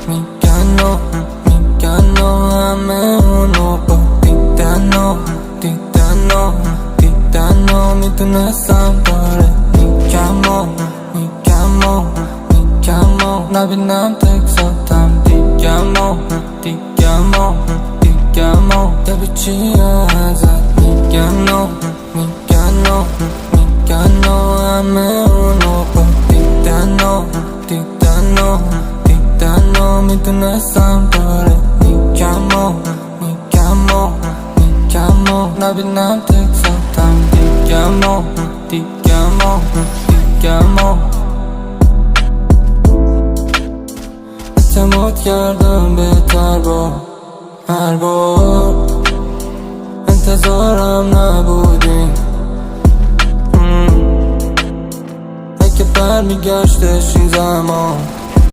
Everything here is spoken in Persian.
میگن و همه اونو با دیدن و میدونستم داره میگم و نبینم تکساتم دیگم و دبی چیه ازت میگن و همه اونو با دیدن و میدونستم داره میگم و نبینم تکساتم دیگم و اعتماد کردم بهتر با هر بار انتظارم نبودی اگه برمیگشتش این زمان